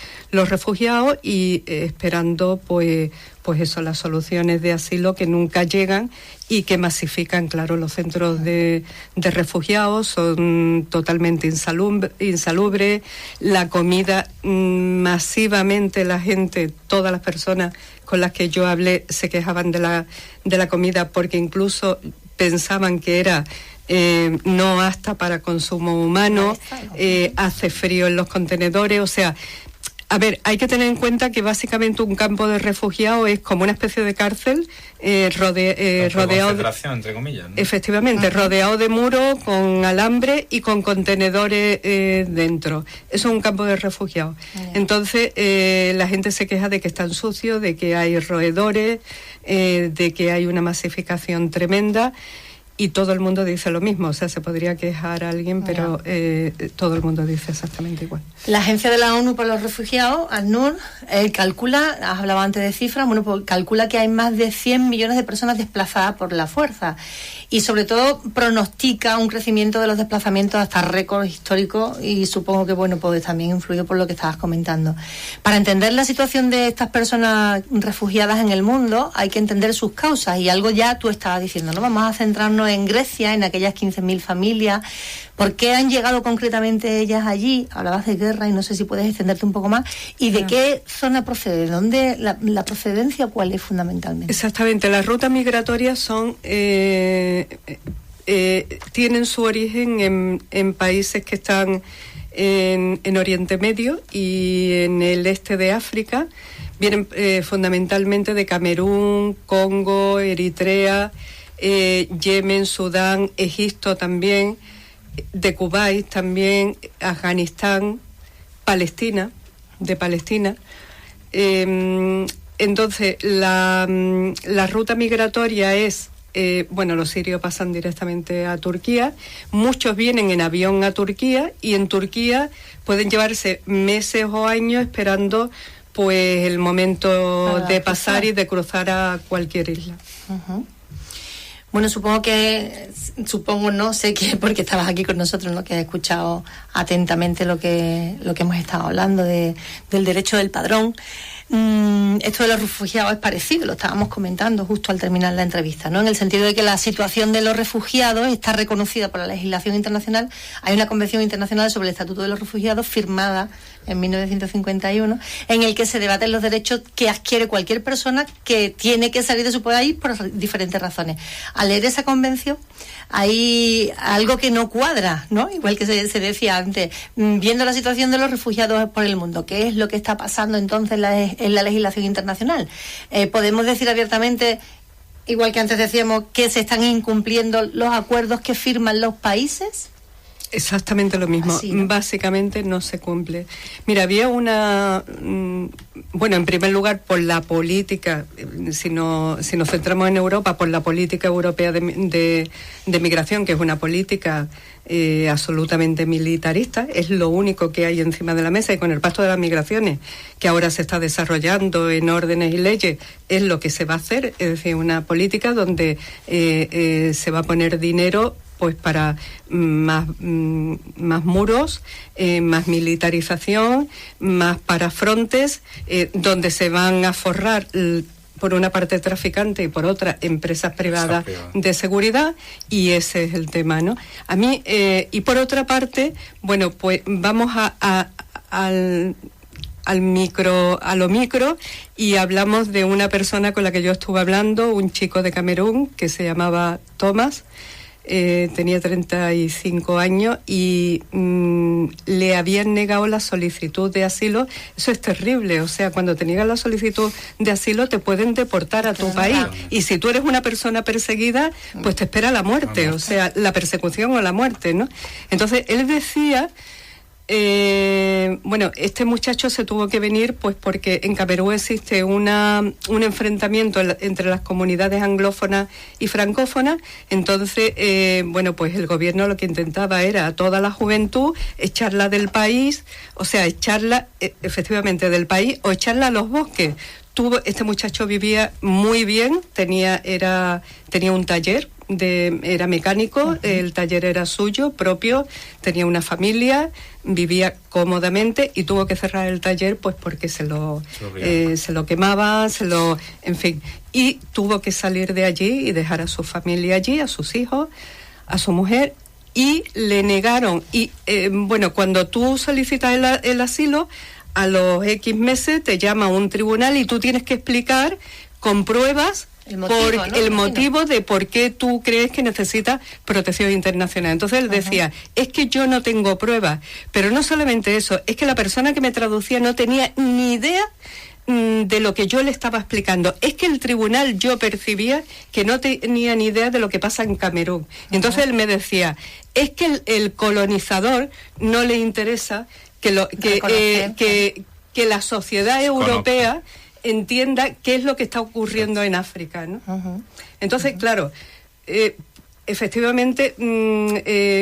refugiados y esperando pues eso, las soluciones de asilo que nunca llegan y que masifican, claro, los centros de refugiados, son totalmente insalubres, la comida, masivamente la gente, todas las personas con las que yo hablé se quejaban de la comida porque incluso pensaban que era no apta para consumo humano, hace frío en los contenedores, o sea... A ver, hay que tener en cuenta que básicamente un campo de refugiados es como una especie de cárcel rodeado de, entre comillas, ¿no? Efectivamente, rodeado de muros con alambre y con contenedores dentro. Eso es un campo de refugiados. Entonces, la gente se queja de que están sucios, de que hay roedores, de que hay una masificación tremenda. Y todo el mundo dice lo mismo, o sea, se podría quejar a alguien, pero todo el mundo dice exactamente igual. La Agencia de la ONU para los Refugiados, ACNUR, calcula, has hablado antes de cifras, bueno, pues calcula que hay más de 100 millones de personas desplazadas por la fuerza. y sobre todo pronostica un crecimiento de los desplazamientos hasta récords históricos, y supongo que bueno, pues también influye por lo que estabas comentando. Para entender la situación de estas personas refugiadas en el mundo hay que entender sus causas, y algo ya tú estabas diciendo, ¿no? Vamos a centrarnos en Grecia, en aquellas 15.000 familias. ¿Por qué han llegado concretamente ellas allí? Hablabas de guerra y no sé si puedes extenderte un poco más. ¿Y de qué zona procede? ¿Dónde la procedencia cuál es fundamentalmente? Exactamente, las rutas migratorias son tienen su origen en países que están en Oriente Medio y en el este de África. Vienen fundamentalmente de Camerún, Congo, Eritrea, Yemen, Sudán, Egipto también, de Kuwait también, Afganistán, Palestina. Entonces, la ruta migratoria es, los sirios pasan directamente a Turquía, muchos vienen en avión a Turquía, y en Turquía pueden llevarse meses o años esperando pues el momento de pasar y de cruzar a cualquier isla. Uh-huh. Bueno, no sé que porque estabas aquí con nosotros, ¿no? Que has escuchado atentamente lo que hemos estado hablando del derecho del padrón. Esto de los refugiados es parecido, lo estábamos comentando justo al terminar la entrevista, ¿no? En el sentido de que la situación de los refugiados está reconocida por la legislación internacional. Hay una Convención Internacional sobre el Estatuto de los Refugiados firmada en 1951, en el que se debaten los derechos que adquiere cualquier persona que tiene que salir de su país por diferentes razones. Al leer esa convención hay algo que no cuadra, ¿no? Igual que se decía antes, viendo la situación de los refugiados por el mundo, ¿qué es lo que está pasando entonces en la legislación internacional? Podemos decir abiertamente, igual que antes decíamos, que se están incumpliendo los acuerdos que firman los países. Exactamente lo mismo. Así, ¿no? Básicamente no se cumple. Mira, había en primer lugar, por la política, si nos centramos en Europa, por la política europea de migración, que es una política absolutamente militarista, es lo único que hay encima de la mesa, y con el Pacto de las Migraciones, que ahora se está desarrollando en órdenes y leyes, es lo que se va a hacer, es decir, una política donde se va a poner dinero pues para más muros, más militarización, más para frontes, donde se van a forrar por una parte traficantes y por otra empresas privadas de seguridad, y ese es el tema, ¿no? A mí, y por otra parte, pues vamos a lo micro, y hablamos de una persona con la que yo estuve hablando, un chico de Camerún que se llamaba Thomas. Tenía 35 años y le habían negado la solicitud de asilo. Eso es terrible, o sea, cuando te niegan la solicitud de asilo te pueden deportar a tu país, y si tú eres una persona perseguida, pues te espera la muerte, o sea, la persecución o la muerte, ¿no? Entonces él decía, este muchacho se tuvo que venir pues porque en Camerún existe un enfrentamiento entre las comunidades anglófonas y francófonas. Entonces, pues el gobierno lo que intentaba era a toda la juventud echarla del país, o sea, echarla efectivamente del país o echarla a los bosques. Este muchacho vivía muy bien, tenía un taller, era mecánico, el taller era suyo, propio, tenía una familia, vivía cómodamente, y tuvo que cerrar el taller pues porque se lo quemaba, en fin, y tuvo que salir de allí y dejar a su familia allí, a sus hijos, a su mujer, y le negaron. Y cuando tú solicitas el asilo, a los X meses te llama un tribunal y tú tienes que explicar con pruebas el motivo de por qué tú crees que necesitas protección internacional. Entonces él decía, es que yo no tengo pruebas, pero no solamente eso, es que la persona que me traducía no tenía ni idea de lo que yo le estaba explicando. Es que el tribunal, yo percibía que no tenía ni idea de lo que pasa en Camerún. Entonces él me decía, es que el colonizador no le interesa que la sociedad europea entienda qué es lo que está ocurriendo en África, ¿no? Entonces, claro, efectivamente,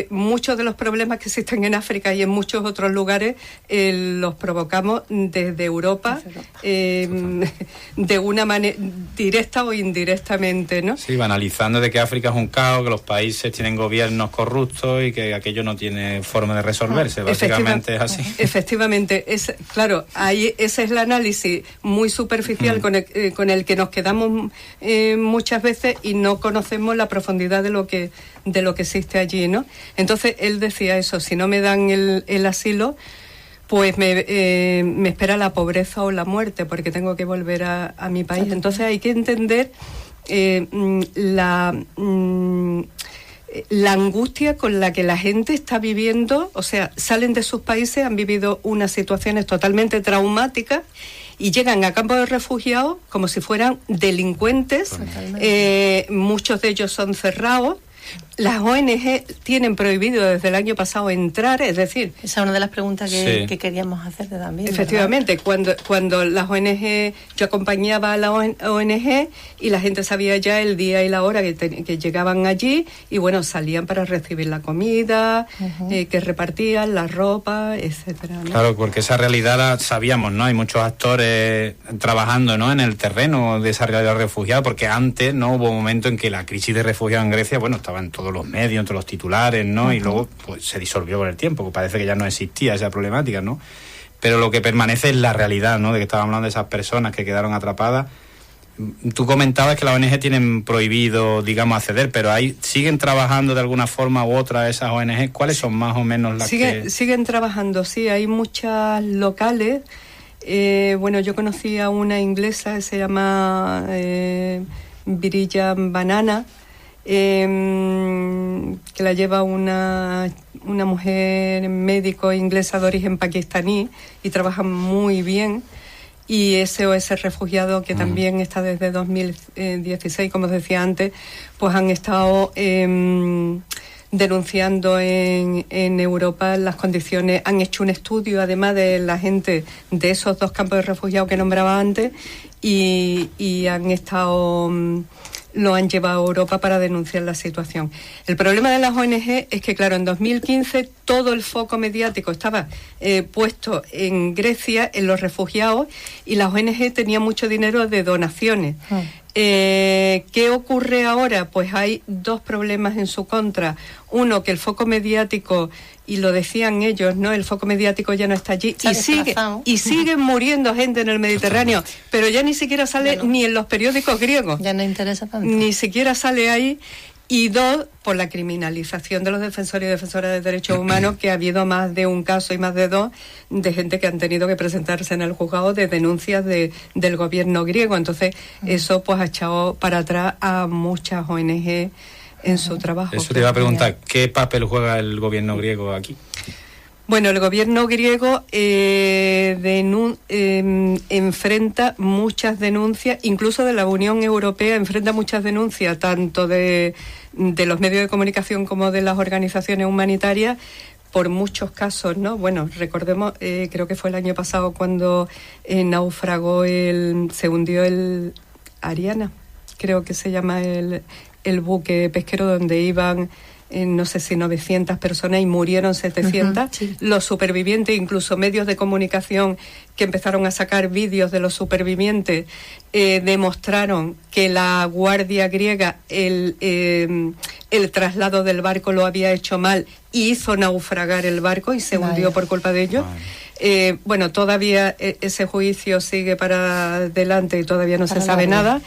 muchos de los problemas que existen en África y en muchos otros lugares los provocamos desde Europa, de una manera directa o indirectamente, ¿no? Sí, banalizando de que África es un caos, que los países tienen gobiernos corruptos y que aquello no tiene forma de resolverse. Básicamente es así. Efectivamente, claro, ahí ese es el análisis muy superficial con el que nos quedamos muchas veces y no conocemos la profundidad de lo que existe allí, ¿no? Entonces él decía eso: si no me dan el asilo, pues me espera la pobreza o la muerte, porque tengo que volver a mi país. Entonces hay que entender la angustia con la que la gente está viviendo. O sea, salen de sus países, han vivido unas situaciones totalmente traumáticas y llegan a campos de refugiados como si fueran delincuentes. Muchos de ellos son cerrados. Las ONG tienen prohibido desde el año pasado entrar, es decir... Esa es una de las preguntas que queríamos hacerte también. Efectivamente, cuando las ONG... Yo acompañaba a la ONG y la gente sabía ya el día y la hora que llegaban allí y, bueno, salían para recibir la comida, que repartían, la ropa, etcétera, ¿no? Claro, porque esa realidad la sabíamos, ¿no? Hay muchos actores trabajando, ¿no?, en el terreno de esa realidad de refugiados, porque antes no hubo un momento en que la crisis de refugiados en Grecia, bueno, estaba en todos los medios, entre los titulares, ¿no? Y luego pues se disolvió con el tiempo, que parece que ya no existía esa problemática, ¿no? Pero lo que permanece es la realidad, ¿no?, de que estábamos hablando de esas personas que quedaron atrapadas. Tú comentabas que las ONG tienen prohibido, digamos, acceder, pero ahí siguen trabajando de alguna forma u otra esas ONG. ¿Cuáles son más o menos las que...? Siguen trabajando, sí, hay muchas locales. Bueno, yo conocí a una inglesa que se llama Virilla Banana, que la lleva una mujer médico inglesa de origen pakistaní y trabaja muy bien. Y SOS Refugiado, que también está desde 2016, como os decía antes, pues han estado denunciando en Europa las condiciones. Han hecho un estudio, además, de la gente de esos 2 campos de refugiados que nombraba antes, y han estado... lo han llevado a Europa para denunciar la situación. El problema de las ONG es que, claro, en 2015 todo el foco mediático estaba puesto en Grecia, en los refugiados, y las ONG tenían mucho dinero de donaciones. ¿Qué ocurre ahora? Pues hay 2 problemas en su contra. Uno, que el foco mediático, y lo decían ellos, ¿no?, el foco mediático ya no está allí, y siguen muriendo gente en el Mediterráneo, pero ya ni siquiera sale ni en los periódicos griegos. Ya no interesa tanto. Ni siquiera sale ahí. Y 2, por la criminalización de los defensores y defensoras de derechos humanos, que ha habido más de un caso y más de 2 de gente que han tenido que presentarse en el juzgado de denuncias del gobierno griego. Entonces, eso pues ha echado para atrás a muchas ONG en su trabajo. Eso te iba a preguntar, ¿qué papel juega el gobierno griego aquí? Bueno, el gobierno griego enfrenta muchas denuncias, incluso de la Unión Europea enfrenta muchas denuncias, tanto de los medios de comunicación como de las organizaciones humanitarias, por muchos casos, ¿no? Bueno, recordemos, creo que fue el año pasado cuando naufragó se hundió el Ariana, creo que se llama el buque pesquero donde iban... no sé si 900 personas y murieron 700. Sí. Los supervivientes, incluso medios de comunicación que empezaron a sacar vídeos de los supervivientes, demostraron que la Guardia griega el traslado del barco lo había hecho mal y hizo naufragar el barco y se hundió por culpa de ello. Bueno, todavía ese juicio sigue para adelante y todavía no se sabe nada.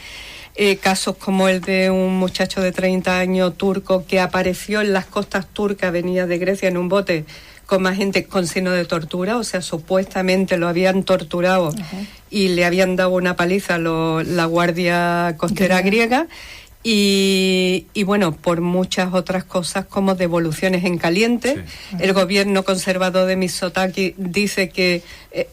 Casos como el de un muchacho de 30 años turco que apareció en las costas turcas, venía de Grecia en un bote con más gente con signo de tortura, o sea, supuestamente lo habían torturado y le habían dado una paliza la Guardia Costera griega. Y bueno, por muchas otras cosas como devoluciones en caliente. Sí. El gobierno conservador de Mitsotakis dice que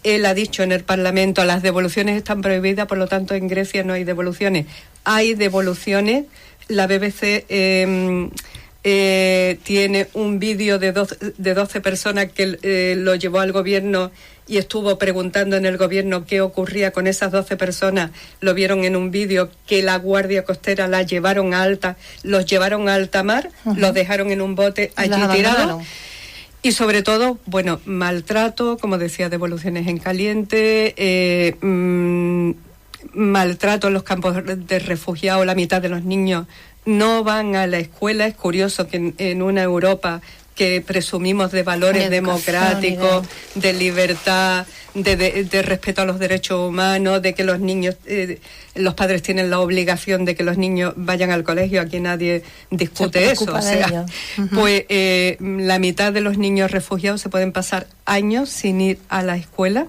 él ha dicho en el Parlamento las devoluciones están prohibidas, por lo tanto en Grecia no hay devoluciones. Hay devoluciones. La BBC tiene un vídeo de 12 personas que lo llevó al gobierno y estuvo preguntando en el gobierno qué ocurría con esas 12 personas. Lo vieron en un vídeo que la Guardia Costera los llevaron a alta mar, los dejaron en un bote allí tirados. Y sobre todo, bueno, maltrato, como decía, devoluciones en caliente, maltrato en los campos de refugiados. La mitad de los niños no van a la escuela. Es curioso que en una Europa que presumimos de valores democráticos, de libertad, de respeto a los derechos humanos, de que los niños, los padres tienen la obligación de que los niños vayan al colegio, aquí nadie discute eso. O sea, pues la mitad de los niños refugiados se pueden pasar años sin ir a la escuela.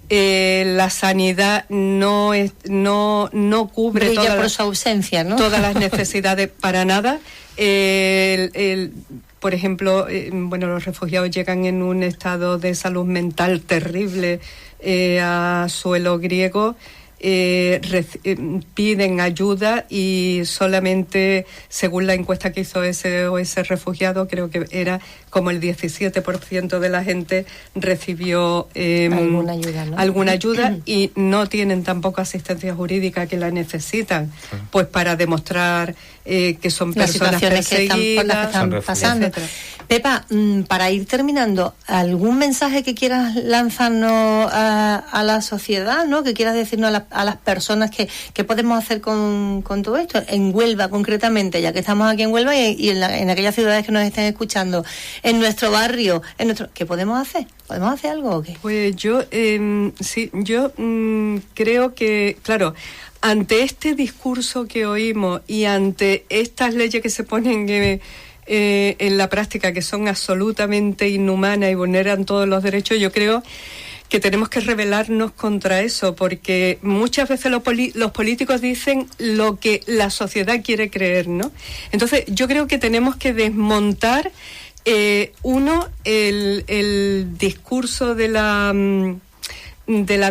La sanidad no cubre por su ausencia, ¿no? Todas las necesidades para nada. Por ejemplo, los refugiados llegan en un estado de salud mental terrible a suelo griego. Piden ayuda y solamente, según la encuesta que hizo SOS Refugiado, creo que era como el 17% de la gente recibió alguna ayuda, y no tienen tampoco asistencia jurídica, que la necesitan, pues para demostrar que son personas perseguidas, que están pasando. Etcétera. Pepa, para ir terminando, ¿algún mensaje que quieras lanzarnos a la sociedad, ¿no? Que quieras decirnos a las personas que podemos hacer con todo esto? En Huelva, concretamente, ya que estamos aquí en Huelva y en aquellas ciudades que nos estén escuchando, en nuestro barrio, ¿qué podemos hacer? ¿Podemos hacer algo o qué? Pues yo creo que, claro, ante este discurso que oímos y ante estas leyes que se ponen en la práctica, que son absolutamente inhumanas y vulneran todos los derechos, yo creo que tenemos que rebelarnos contra eso, porque muchas veces los políticos dicen lo que la sociedad quiere creer, ¿no? Entonces yo creo que tenemos que desmontar el discurso de la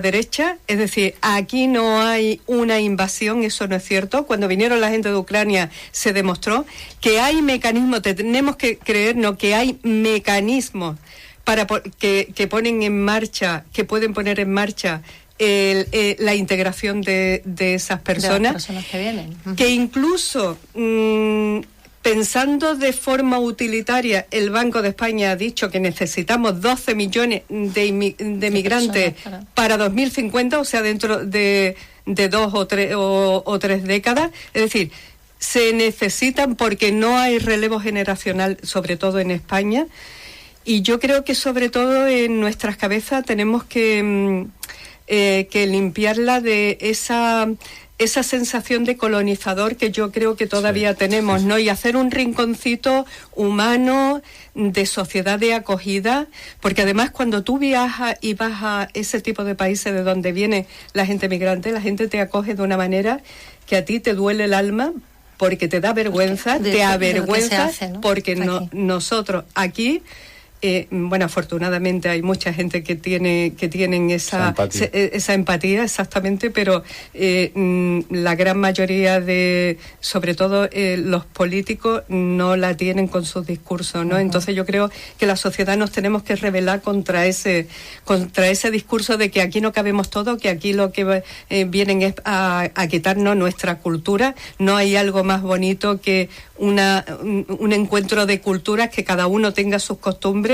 derecha, es decir, aquí no hay una invasión, eso no es cierto. Cuando vinieron la gente de Ucrania se demostró que hay mecanismos, tenemos que creernos que hay mecanismos que ponen en marcha, que pueden poner en marcha la integración de esas personas. De las personas que vienen. Que incluso pensando de forma utilitaria, el Banco de España ha dicho que necesitamos 12 millones de migrantes para 2050, o sea, dentro de 2 o 3 décadas. Es decir, se necesitan porque no hay relevo generacional, sobre todo en España. Y yo creo que sobre todo en nuestras cabezas tenemos que limpiarla de esa sensación de colonizador que yo creo que todavía tenemos, ¿no? Y hacer un rinconcito humano de sociedad de acogida, porque además cuando tú viajas y vas a ese tipo de países de donde viene la gente migrante, la gente te acoge de una manera que a ti te duele el alma, porque te da vergüenza, te avergüenza, ¿no? Porque nosotros aquí... afortunadamente hay mucha gente que tienen esa empatía, exactamente, pero la gran mayoría sobre todo los políticos, no la tienen con sus discursos, ¿no? Entonces yo creo que la sociedad nos tenemos que rebelar contra ese discurso de que aquí no cabemos todos, que aquí lo que vienen es a quitarnos nuestra cultura. No hay algo más bonito que un encuentro de culturas, que cada uno tenga sus costumbres.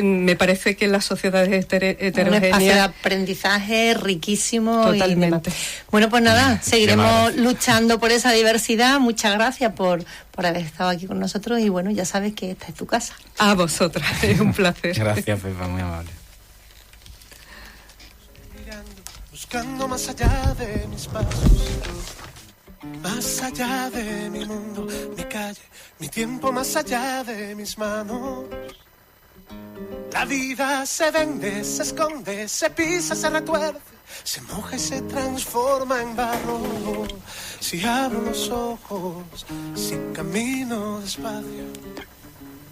Me parece que las sociedades heterogéneas... Un espacio de aprendizaje riquísimo. Totalmente. Bueno, pues nada, seguiremos luchando por esa diversidad. Muchas gracias por haber estado aquí con nosotros, y bueno, ya sabes que esta es tu casa. A vosotras, es un placer. Gracias, Pepa, muy amable. Buscando más allá de mis pasos, más allá de mi mundo, mi calle, mi tiempo, más allá de mis manos. La vida se vende, se esconde, se pisa, se retuerce, se moja y se transforma en barro. Si abro los ojos, si camino despacio.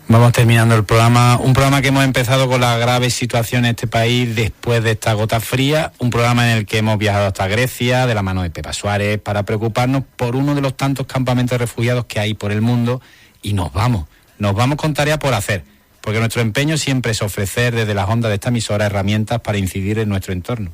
Vamos terminando el programa, un programa que hemos empezado con la grave situación en este país después de esta gota fría, un programa en el que hemos viajado hasta Grecia de la mano de Pepa Suárez para preocuparnos por uno de los tantos campamentos de refugiados que hay por el mundo, y nos vamos con tarea por hacer, porque nuestro empeño siempre es ofrecer desde las ondas de esta emisora herramientas para incidir en nuestro entorno.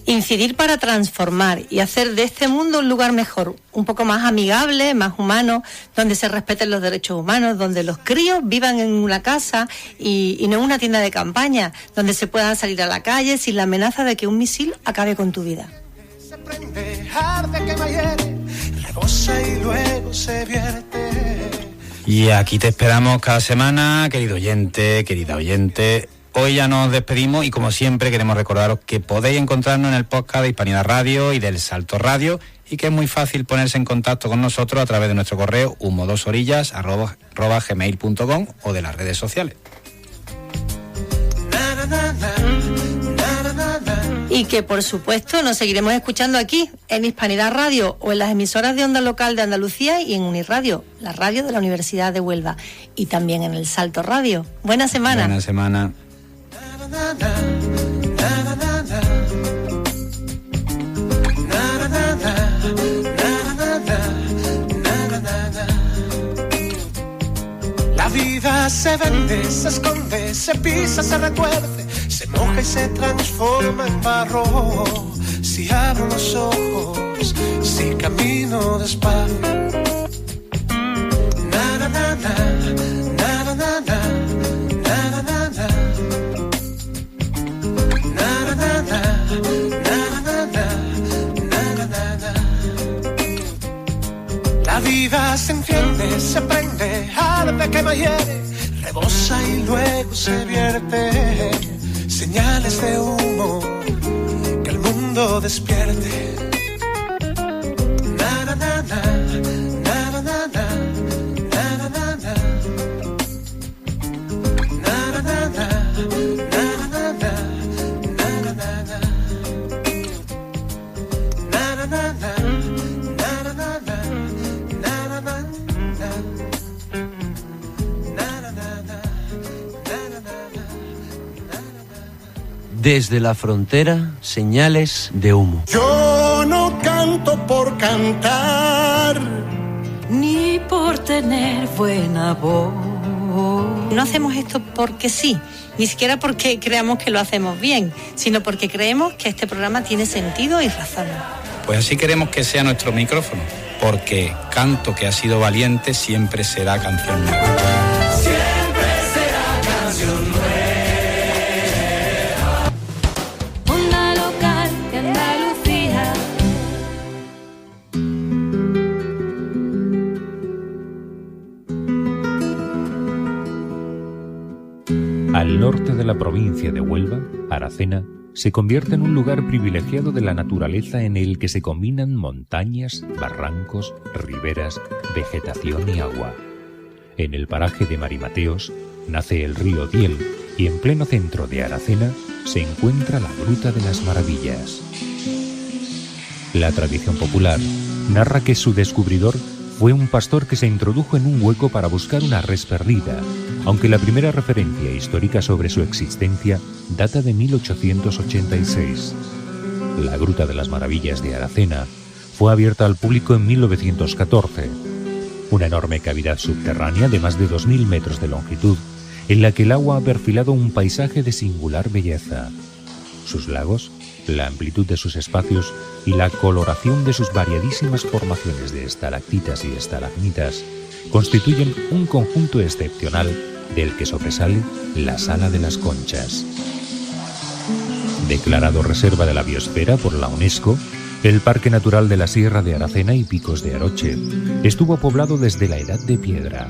Incidir para transformar y hacer de este mundo un lugar mejor, un poco más amigable, más humano, donde se respeten los derechos humanos, donde los críos vivan en una casa y no en una tienda de campaña, donde se puedan salir a la calle sin la amenaza de que un misil acabe con tu vida. Se prende, arde, quema, hiere, rebosa y luego se vierte. Y aquí te esperamos cada semana, querido oyente, querida oyente. Hoy ya nos despedimos y como siempre queremos recordaros que podéis encontrarnos en el podcast de Hispanidad Radio y del Salto Radio y que es muy fácil ponerse en contacto con nosotros a través de nuestro correo humo2orillas@gmail.com o de las redes sociales. Y que por supuesto nos seguiremos escuchando aquí en Hispanidad Radio o en las emisoras de onda local de Andalucía y en Unirradio, la radio de la Universidad de Huelva, y también en el Salto Radio. Buena semana. Buena semana. La vida se vende, se esconde, se pisa, se retuerce, se moja y se transforma en barro. Si abro los ojos, si camino despacio. Na na na na, na na na na, na na na na. Na na na na, na na na, na na na. La vida se enciende, se prende, arde, quema, hiere, rebosa y luego se vierte. Señales de humo, que el mundo despierte. Na na na na, na na na na, na na na na. Na na na na, na na na na, na na na na. Na na na na, na na na na, na na na na. Desde la frontera, señales de humo. Yo no canto por cantar, ni por tener buena voz. No hacemos esto porque sí, ni siquiera porque creamos que lo hacemos bien, sino porque creemos que este programa tiene sentido y razón. Pues así queremos que sea nuestro micrófono, porque canto que ha sido valiente siempre será canción nueva. siempre será canción nueva. Onda local de Andalucía. Al norte de la provincia de Huelva, Aracena se convierte en un lugar privilegiado de la naturaleza en el que se combinan montañas, barrancos, riberas, vegetación y agua. En el paraje de Marimateos nace el río Diel y en pleno centro de Aracena se encuentra la Gruta de las Maravillas. La tradición popular narra que su descubridor fue un pastor que se introdujo en un hueco para buscar una res perdida, aunque la primera referencia histórica sobre su existencia data de 1886. La Gruta de las Maravillas de Aracena fue abierta al público en 1914. Una enorme cavidad subterránea de más de 2.000 metros de longitud, en la que el agua ha perfilado un paisaje de singular belleza. Sus lagos, la amplitud de sus espacios y la coloración de sus variadísimas formaciones de estalactitas y estalagmitas constituyen un conjunto excepcional del que sobresale la Sala de las Conchas. Declarado Reserva de la Biosfera por la UNESCO, el Parque Natural de la Sierra de Aracena y Picos de Aroche estuvo poblado desde la Edad de Piedra.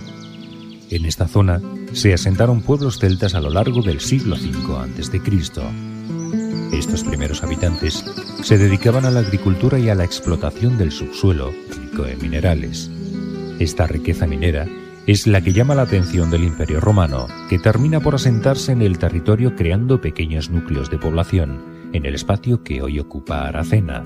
En esta zona se asentaron pueblos celtas a lo largo del siglo V a.C. Estos primeros habitantes se dedicaban a la agricultura y a la explotación del subsuelo, rico en minerales. Esta riqueza minera es la que llama la atención del Imperio Romano, que termina por asentarse en el territorio creando pequeños núcleos de población en el espacio que hoy ocupa Aracena.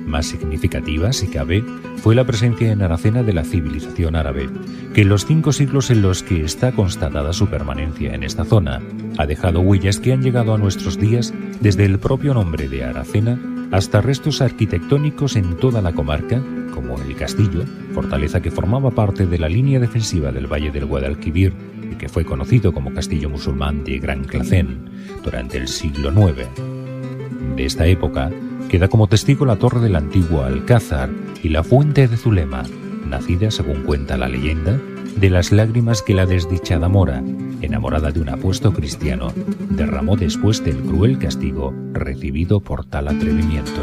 Más significativa, si cabe, fue la presencia en Aracena de la civilización árabe, que en los 5 siglos en los que está constatada su permanencia en esta zona, ha dejado huellas que han llegado a nuestros días desde el propio nombre de Aracena hasta restos arquitectónicos en toda la comarca como el castillo, fortaleza que formaba parte de la línea defensiva del Valle del Guadalquivir y que fue conocido como Castillo Musulmán de Gran Clacén durante el siglo IX. De esta época queda como testigo la torre del antiguo Alcázar y la fuente de Zulema, nacida, según cuenta la leyenda, de las lágrimas que la desdichada mora, enamorada de un apuesto cristiano, derramó después del cruel castigo recibido por tal atrevimiento.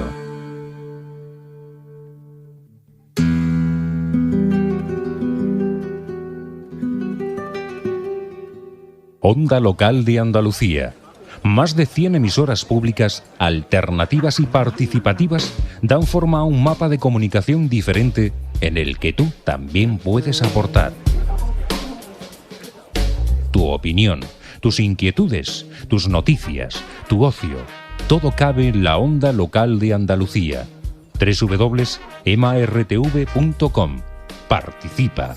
Onda Local de Andalucía. Más de 100 emisoras públicas, alternativas y participativas dan forma a un mapa de comunicación diferente en el que tú también puedes aportar. Tu opinión, tus inquietudes, tus noticias, tu ocio, todo cabe en la Onda Local de Andalucía. www.emartv.com. Participa.